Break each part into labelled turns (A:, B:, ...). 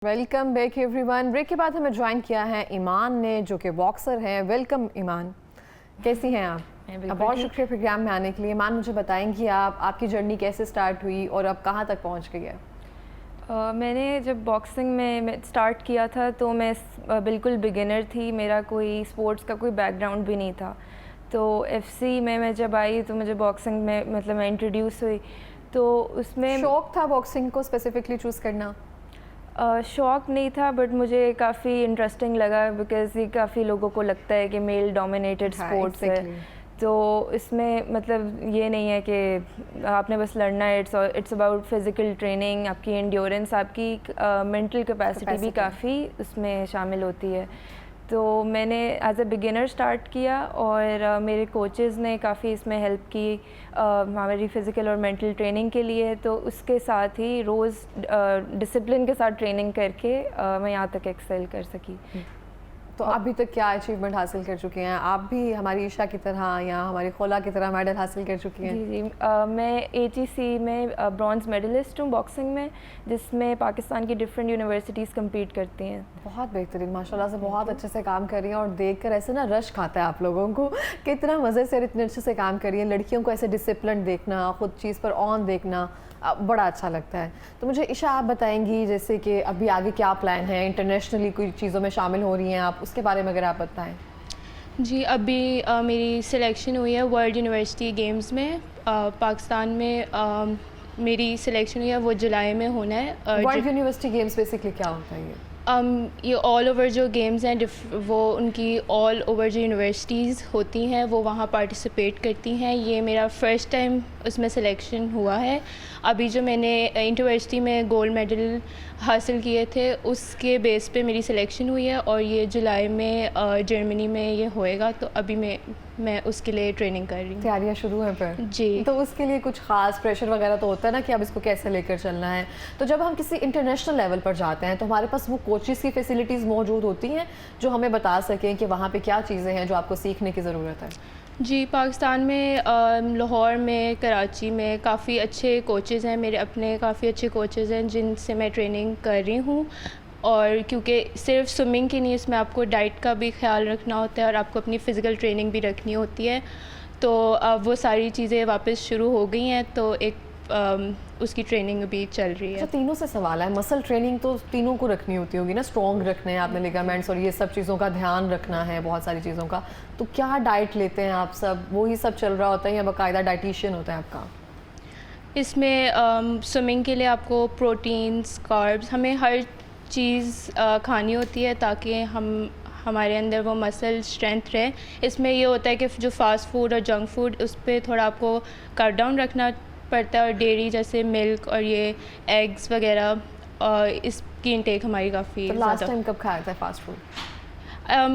A: Welcome back everyone. Break के बाद हमें ज्वाइन किया है ईमान ने, जो कि बॉक्सर हैं। वेलकम ईमान, कैसी हैं आप? बहुत शुक्रिया प्रोग्राम में आने के लिए। ईमान, मुझे बताएंगी आपकी जर्नी कैसे स्टार्ट हुई और अब कहाँ तक पहुँच गई है?
B: मैंने जब बॉक्सिंग में स्टार्ट किया था तो मैं बिल्कुल बिगिनर थी। मेरा कोई स्पोर्ट्स का कोई बैकग्राउंड भी नहीं था। तो एफसी में मैं जब आई तो मुझे बॉक्सिंग में मतलब मैं इंट्रोड्यूस हुई, तो उसमें
A: शौक था बॉक्सिंग को स्पेसिफिकली चूज़ करना?
B: शौक नहीं था, बट मुझे काफ़ी इंटरेस्टिंग लगा बिकॉज़ ये काफ़ी लोगों को लगता है कि मेल डोमिनेटेड स्पोर्ट्स है। तो इसमें मतलब ये नहीं है कि आपने बस लड़ना है। इट्स अबाउट फिज़िकल ट्रेनिंग, आपकी एंड्योरेंस, आपकी मेंटल कैपेसिटी भी काफ़ी उसमें शामिल होती है। तो मैंने एज अ बिगिनर स्टार्ट किया और मेरे कोचेज़ ने काफ़ी इसमें हेल्प की हमारी फ़िज़िकल और मेंटल ट्रेनिंग के लिए। तो उसके साथ ही रोज़ डिसिप्लिन के साथ ट्रेनिंग करके मैं यहाँ तक एक्सेल कर सकी।
A: तो अभी तक क्या अचीवमेंट हासिल कर चुके हैं? आप भी हमारी ईशा की तरह या हमारी खोला की तरह मेडल हासिल कर चुकी हैं?
B: जी, मैं ATC में ब्रॉन्ज़ मेडलिस्ट हूँ बॉक्सिंग में, जिसमें पाकिस्तान की डिफरेंट यूनिवर्सिटीज़ कम्पीट करती हैं।
A: बहुत बेहतरीन, माशाल्लाह से बहुत अच्छे से काम कर रही हैं और देखकर ऐसे ना रश खाता है आप लोगों को कि इतना मज़े से इतने अच्छे से काम कर रही हैं। लड़कियों को ऐसे डिसिप्लिन देखना, खुद चीज़ पर ऑन देखना बड़ा अच्छा लगता है। तो मुझे ईशा आप बताएंगी जैसे कि अभी आगे क्या प्लान है? इंटरनेशनली कोई चीज़ों में शामिल हो रही हैं आप, उसके बारे में अगर आप बताएं।
C: जी, अभी मेरी सिलेक्शन हुई है वर्ल्ड यूनिवर्सिटी गेम्स में पाकिस्तान में। मेरी सिलेक्शन हुई है, वो जुलाई में होना है।
A: वर्ल्ड यूनिवर्सिटी गेम्स बेसिकली क्या होता है ये?
C: ये ऑल ओवर जो गेम्स हैं वो उनकी ऑल ओवर जो यूनिवर्सिटीज़ होती हैं वो वहाँ पार्टिसिपेट करती हैं। ये मेरा फ़र्स्ट टाइम उसमें सिलेक्शन हुआ है। अभी जो मैंने यूनिवर्सिटी में गोल्ड मेडल हासिल किए थे उसके बेस पे मेरी सिलेक्शन हुई है और ये जुलाई में जर्मनी में ये होएगा। तो अभी मैं उसके लिए ट्रेनिंग कर रही हूँ।
A: तैयारियां शुरू हैं पर?
C: जी।
A: तो उसके लिए कुछ खास प्रेशर वगैरह तो होता है ना कि अब इसको कैसे लेकर चलना है। तो जब हम किसी इंटरनेशनल लेवल पर जाते हैं तो हमारे पास वो कोचेस की फैसिलिटीज़ मौजूद होती हैं जो हमें बता सकें कि वहाँ पे क्या चीज़ें हैं जो आपको सीखने की ज़रूरत है?
C: जी, पाकिस्तान में लाहौर में, कराची में काफ़ी अच्छे कोचेज़ हैं। मेरे अपने काफ़ी अच्छे कोचेज़ हैं जिनसे मैं ट्रेनिंग कर रही हूँ। और क्योंकि सिर्फ स्विमिंग की नहीं, इसमें आपको डाइट का भी ख्याल रखना होता है और आपको अपनी फ़िज़िकल ट्रेनिंग भी रखनी होती है। तो अब वो सारी चीज़ें वापस शुरू हो गई हैं, तो एक उसकी ट्रेनिंग भी चल रही है।
A: तो तीनों से सवाल है, मसल ट्रेनिंग तो तीनों को रखनी होती होगी ना, स्ट्रॉन्ग रखने हैं आपने, लिगामेंट्स और ये सब चीज़ों का ध्यान रखना है, बहुत सारी चीज़ों का। तो क्या डाइट लेते हैं आप सब? वही सब चल रहा होता है या बाकायदा डाइटिशियन होता है आपका?
C: इसमें स्विमिंग के लिए आपको प्रोटीन्स, कार्ब्स, हमें हर चीज़ खानी होती है ताकि हमारे अंदर वो मसल स्ट्रेंथ रहे। इसमें ये होता है कि जो फास्ट फूड और जंक फूड उस पर थोड़ा आपको कट डाउन रखना पड़ता है और डेयरी जैसे मिल्क और ये एग्स वगैरह इसकी इंटेक हमारी काफ़ी।
A: तो लास्ट टाइम कब खाया था फास्ट फूड?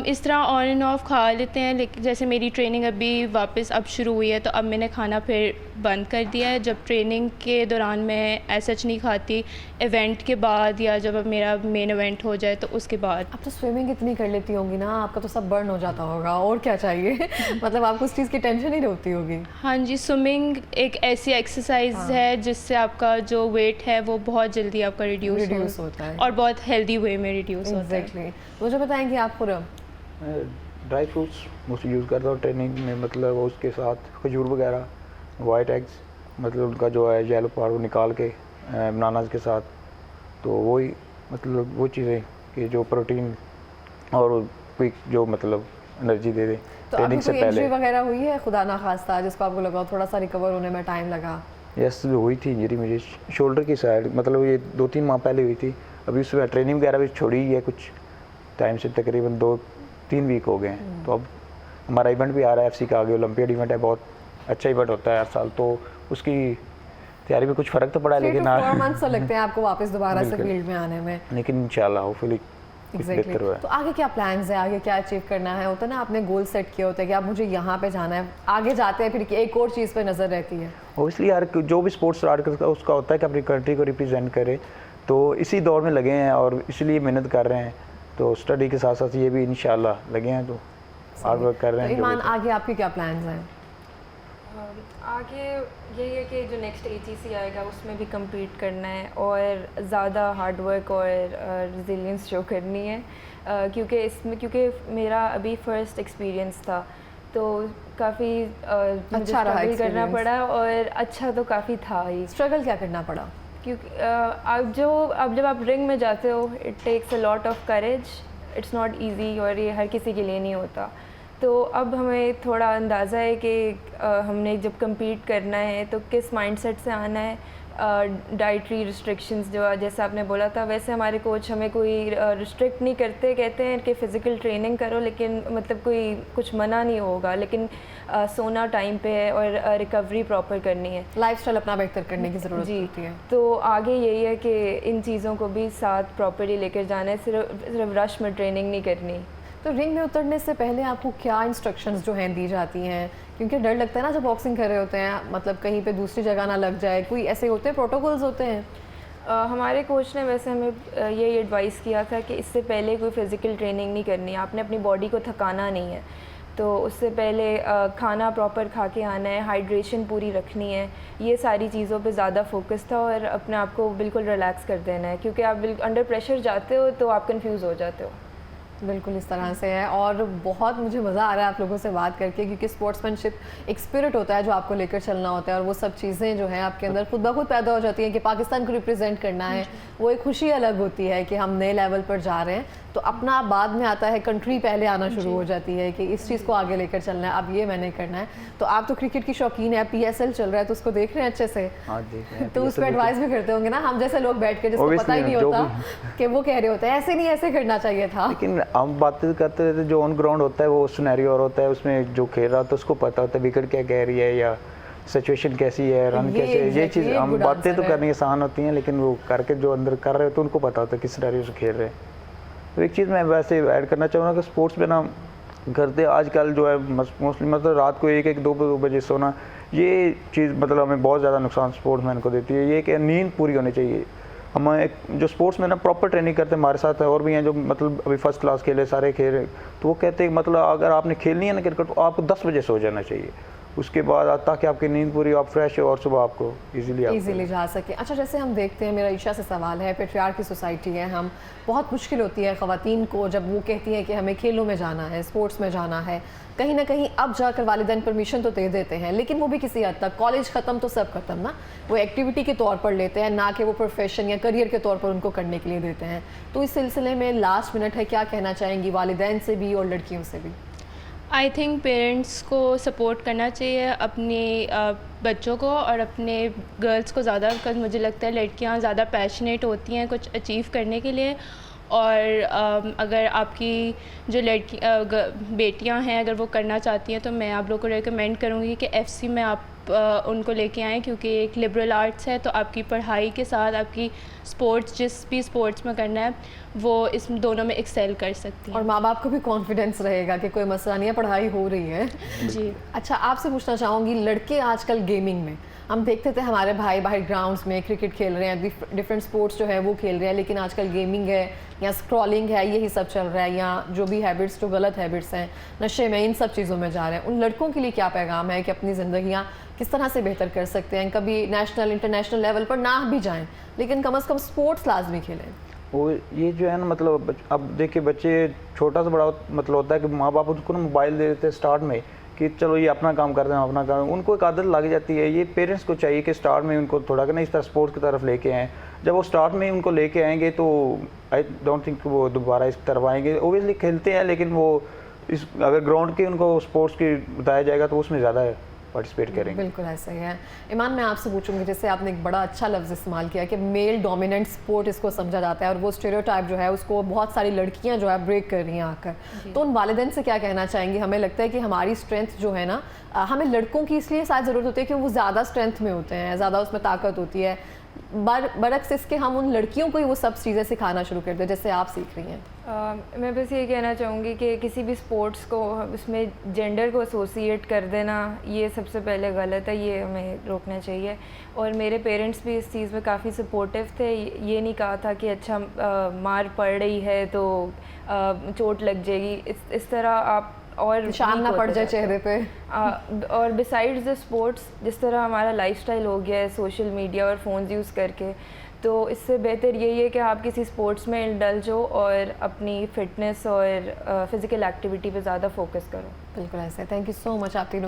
C: इस तरह ऑन एंड ऑफ खा लेते हैं, लेकिन जैसे मेरी ट्रेनिंग अभी वापस अब शुरू हुई है तो अब मैंने खाना फिर बंद कर दिया है। जब ट्रेनिंग के दौरान मैं ऐसा नहीं खाती, इवेंट के बाद या जब अब मेरा मेन इवेंट हो जाए तो उसके बाद।
A: अब तो स्विमिंग इतनी कर लेती होंगी ना, आपका तो सब बर्न हो जाता होगा, और क्या चाहिए? मतलब आपको उस चीज़ की टेंशन ही नहीं होती होगी।
C: हाँ जी, स्विमिंग एक ऐसी एक्सरसाइज है जिससे आपका जो वेट है वो बहुत जल्दी आपका रिड्यूस
A: होता है
C: और बहुत हेल्दी वे में रिड्यूस होता है।
A: मुझे बताएंगे आप Khurram?
D: Dry fruits mostly use करता हूँ ट्रेनिंग में, मतलब उसके साथ खजूर वगैरह, वाइट एग्स, मतलब उनका जो है येलो पार्ट वो निकाल के बनानास के साथ। तो वही मतलब वो चीज़ें कि जो प्रोटीन और क्विक जो मतलब एनर्जी दे दे।
A: तो ट्रेनिंग से पहले इंजरी वगैरह हुई है खुदा ना खास्ता जिसको आपको लगा थोड़ा सा रिकवर होने में टाइम लगा?
D: यस, हुई थी इंजरी मुझे शोल्डर की साइड, मतलब ये 2-3 माह पहले हुई थी। अभी उसमें ट्रेनिंग वगैरह भी छोड़ी ही है कुछ टाइम से, तकरीबन 2-3 वीक हो गए हैं। तो अब हमारा इवेंट भी आ रहा है FC का, आगे ओलंपियाड इवेंट है, बहुत अच्छा इवेंट होता है हर साल। तो उसकी तैयारी में कुछ फ़र्क तो पड़ा है, लेकिन
A: 4 मंथ्स तो लगते हैं आपको वापस दोबारा से फील्ड में आने में,
D: लेकिन इंशाल्लाह होपफुली बेहतर हुआ है।
A: तो आगे क्या प्लान्स है? आगे क्या अचीव करना है? होता है ना, आपने गोल सेट किया होता है कि आप मुझे यहाँ पे जाना है, आगे जाते हैं फिर एक और चीज़ पे नज़र रहती है।
D: ओबियसली यार, जो भी स्पोर्ट्स स्टार्ट करता है उसका होता है कि अपनी कंट्री को रिप्रेजेंट करे। तो इसी दौर में लगे हैं और इसलिए मेहनत कर रहे हैं। तो स्टडी के साथ साथ ये भी इंशाल्लाह लगे हैं, तो हार्ड वर्क कर रहे हैं।
A: ईमान, आगे आपके क्या प्लान्स हैं?
B: आगे यही है कि जो नेक्स्ट ATC आएगा उसमें भी compete करना है और ज़्यादा हार्ड वर्क और रेजिलियंस शो करनी है, क्योंकि मेरा अभी फर्स्ट एक्सपीरियंस था तो काफ़ी मुझे
A: अच्छा रहा
B: स्ट्रगल करना
A: experience।
B: पड़ा और अच्छा तो काफ़ी था ही,
A: स्ट्रगल क्या करना पड़ा?
B: क्योंकि अब जब आप रिंग में जाते हो it takes a lot of courage, it's not easy और ये हर किसी के लिए नहीं होता। तो अब हमें थोड़ा अंदाज़ा है कि हमने जब compete करना है तो किस माइंडसेट से आना है। डाइटरी रिस्ट्रिक्शंस जो जैसे आपने बोला था वैसे हमारे कोच हमें कोई रिस्ट्रिक्ट नहीं करते, कहते हैं कि फ़िज़िकल ट्रेनिंग करो लेकिन मतलब कोई कुछ मना नहीं होगा, लेकिन सोना टाइम पे है और रिकवरी प्रॉपर करनी है,
A: लाइफस्टाइल अपना बेहतर करने की ज़रूरत
B: जी।
A: होती है।
B: तो आगे यही है कि इन चीज़ों को भी साथ प्रॉपरली लेकर जाना है, सिर्फ रश में ट्रेनिंग नहीं करनी।
A: तो रिंग में उतरने से पहले आपको क्या इंस्ट्रक्शंस जो हैं दी जाती हैं? क्योंकि डर लगता है ना जब बॉक्सिंग कर रहे होते हैं, मतलब कहीं पे दूसरी जगह ना लग जाए, कोई ऐसे होते हैं प्रोटोकॉल्स होते हैं?
B: हमारे कोच ने वैसे हमें यही एडवाइस किया था कि इससे पहले कोई फ़िज़िकल ट्रेनिंग नहीं करनी है, आपने अपनी बॉडी को थकाना नहीं है। तो उससे पहले खाना प्रॉपर खा के आना है, हाइड्रेशन पूरी रखनी है, ये सारी चीज़ों पे ज़्यादा फोकस था और अपने आप को बिल्कुल रिलैक्स कर देना है, क्योंकि आप अंडर प्रेशर जाते हो तो आप कंफ्यूज हो जाते हो।
A: बिल्कुल इस तरह से है और बहुत मुझे मज़ा आ रहा है आप लोगों से बात करके, क्योंकि स्पोर्ट्समैनशिप एक स्पिरिट होता है जो आपको लेकर चलना होता है और वो सब चीज़ें जो हैं आपके अंदर खुद ब खुद पैदा हो जाती हैं कि पाकिस्तान को रिप्रेजेंट करना है। वो एक खुशी अलग होती है कि हम नए लेवल पर जा रहे हैं, तो अपना बाद में आता है, कंट्री पहले आना शुरू हो जाती है कि इस चीज़ को आगे लेकर चलना है, अब ये मैंने करना है। तो आप तो क्रिकेट की शौकीन है, PSL चल रहा है तो उसको देख रहे हैं अच्छे से?
D: हाँ देख रहे हैं।
A: तो उसको एडवाइस भी करते होंगे ना, हम जैसे लोग बैठ के जिसको पता ही नहीं
D: जो
A: होता कि वो कह रहे होते हैं ऐसे नहीं ऐसे करना चाहिए था।
D: लेकिन हम बातें करते रहते, जो ऑन ग्राउंड होता है वो सिनेरियो और होता है, उसमें जो खेल रहा होता है उसको पता होता है विकेट क्या कह रही है या सिचुएशन कैसी है, रन कैसे है, ये चीज़ हम बातें तो करनी आसान होती हैं लेकिन वो करके जो अंदर कर रहे होते हैं उनको पता होता है किस सिनेरियो से खेल रहे हैं। तो एक चीज़ मैं वैसे ऐड करना चाहूँगा कि स्पोर्ट्स में ना करते आजकल जो है मोस्टली मतलब रात को 1-2 बजे सोना, ये चीज़ मतलब हमें बहुत ज़्यादा नुकसान स्पोर्ट्समैन को देती है। ये कि नींद पूरी होनी चाहिए। हम एक जो स्पोर्ट्स में ना प्रॉपर ट्रेनिंग करते हैं, हमारे साथ और भी हैं जो मतलब अभी फर्स्ट क्लास खेले, सारे खेल रहे, तो वो कहते हैं मतलब अगर आपने खेलनी है ना क्रिकेट तो आपको 10 बजे सो जाना चाहिए, उसके बाद ताकि आपकी नींद पूरी, आप फ्रेश हो और सुबह आपको इजीली
A: जा सके। अच्छा, जैसे हम देखते हैं, मेरा ईशा से सवाल है, पेट्रियार्की सोसाइटी है, हम बहुत मुश्किल होती है ख़वातीन को जब वो कहती हैं कि हमें खेलों में जाना है, स्पोर्ट्स में जाना है, कहीं ना कहीं अब जाकर वालिदैन परमिशन तो दे देते हैं लेकिन वो भी किसी हद तक, कॉलेज ख़त्म तो सब ख़त्म ना, वो एक्टिविटी के तौर पर लेते हैं, ना कि वो प्रोफेशन या करियर के तौर पर उनको करने के लिए देते हैं। तो इस सिलसिले में लास्ट मिनट है, क्या कहना चाहेंगी वालिदैन से भी और लड़कियों से भी?
C: आई थिंक पेरेंट्स को सपोर्ट करना चाहिए अपने बच्चों को और अपने गर्ल्स को ज़्यादा, बिकॉज मुझे लगता है लड़कियां ज़्यादा पैशनेट होती हैं कुछ अचीव करने के लिए। और अगर आपकी जो बेटियां हैं अगर वो करना चाहती हैं तो मैं आप लोगों को रेकमेंड करूँगी कि FC में आप उनको लेके आएँ, क्योंकि एक लिबरल आर्ट्स है तो आपकी पढ़ाई के साथ आपकी स्पोर्ट्स, जिस भी स्पोर्ट्स में करना है वो इस दोनों में एक्सेल कर सकती हैं।
A: और माँ बाप को भी कॉन्फिडेंस रहेगा कि कोई मसला नहीं है, पढ़ाई हो रही है।
C: जी।
A: अच्छा, आपसे पूछना चाहूँगी, लड़के आजकल गेमिंग में, हम देखते थे हमारे भाई बाहर ग्राउंड्स में क्रिकेट खेल रहे हैं, डिफरेंट स्पोर्ट्स जो है वो खेल रहे हैं, लेकिन आजकल गेमिंग है या स्क्रॉलिंग है, यही सब चल रहा है, या जो भी हैबिट्स जो गलत हैबिट्स हैं, नशे में, इन सब चीज़ों में जा रहे हैं। उन लड़कों के लिए क्या पैगाम है कि अपनी ज़िंदगियाँ किस तरह से बेहतर कर सकते हैं? कभी नेशनल इंटरनेशनल लेवल पर ना भी जाएँ लेकिन कम से कम स्पोर्ट्स लाजमी खेलें।
D: वो ये जो है ना मतलब अब देखिए बच्चे छोटा सा बड़ा मतलब होता है कि माँ बाप उनको ना मोबाइल दे देते हैं स्टार्ट में कि चलो ये अपना काम करते हैं, अपना काम, उनको एक आदत लग जाती है। ये पेरेंट्स को चाहिए कि स्टार्ट में उनको थोड़ा ना इस तरह स्पोर्ट्स की तरफ लेके आएँ। जब वो स्टार्ट में उनको लेके आएंगे तो आई डोंट थिंक वो दोबारा इस तरफ आएंगे। ओबियसली खेलते हैं लेकिन वो इस अगर ग्राउंड के उनको स्पोर्ट्स की बताया जाएगा तो उसमें ज़्यादा पार्टिसिपेट करेंगे।
A: बिल्कुल ऐसा ही है। ईमान, मैं आपसे पूछूंगी, जैसे आपने एक बड़ा अच्छा लफ्ज़ इस्तेमाल किया कि मेल डोमिनेंट स्पोर्ट इसको समझा जाता है और वो स्टेरियोटाइप जो है उसको बहुत सारी लड़कियां जो है ब्रेक कर रही हैं आकर, तो उन वालिदैन से क्या कहना चाहेंगी? हमें लगता है कि हमारी स्ट्रेंथ जो है ना, हमें लड़कों की इसलिए शायद ज़रूरत होती है कि वो ज़्यादा स्ट्रेंथ में होते हैं, ज़्यादा उसमें ताकत होती है, बरक्स इसके हम उन लड़कियों को ही वो सब चीज़ें सिखाना शुरू कर दें जैसे आप सीख रही हैं।
B: मैं बस ये कहना चाहूँगी कि किसी भी स्पोर्ट्स को उसमें जेंडर को एसोसिएट कर देना ये सबसे पहले गलत है, ये हमें रोकना चाहिए। और मेरे पेरेंट्स भी इस चीज़ में काफ़ी सपोर्टिव थे, ये नहीं कहा था कि अच्छा मार पड़ रही है तो चोट लग जाएगी, इस तरह आप और
A: निशान ना
B: weak
A: पड़
B: होते
A: जाए
B: जाते हैं।
A: चेहरे पे।
B: और बिसाइड्स द स्पोर्ट्स, जिस तरह हमारा लाइफस्टाइल हो गया है सोशल मीडिया और फ़ोन्स यूज़ करके, तो इससे बेहतर यही है कि आप किसी स्पोर्ट्स में इंडल्ज हो और अपनी फ़िटनेस और फिज़िकल एक्टिविटी पे ज़्यादा फोकस करो।
A: बिल्कुल ऐसे। थैंक यू सो मच आप तीनों